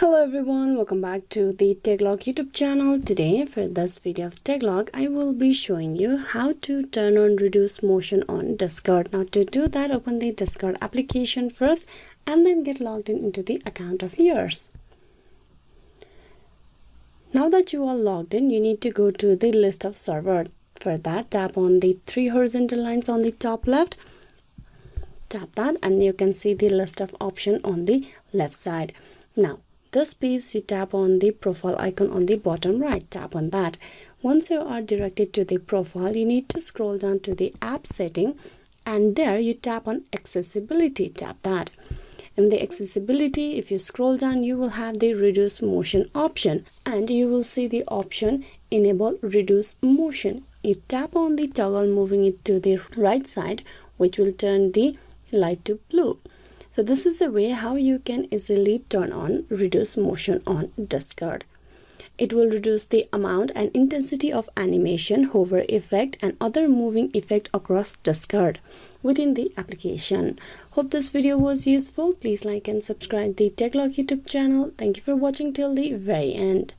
Hello everyone, welcome back to the TechLog YouTube channel. Today for this video of TechLog, I will be showing you how to turn on reduce motion on Discord. Now to do that, open the Discord application first and then get logged in into the account of yours. Now that you are logged in, you need to go to the list of server. For that, tap on the three horizontal lines on the top left. Tap that and you can see the list of options on the left side. Now this piece, you tap on the profile icon on the bottom right. Tap on that. Once you are directed to the profile, you need to scroll down to the app setting and there you tap on accessibility. Tap that. In the accessibility, if you scroll down, you will have the reduce motion option and you will see the option enable reduce motion. You tap on the toggle moving it to the right side, which will turn the light to blue. So this is a way how you can easily turn on reduce motion on Discord. It will reduce the amount and intensity of animation, hover effect and other moving effect across Discord within the application. Hope this video was useful. Please like and subscribe the TechLog YouTube channel. Thank you for watching till the very end.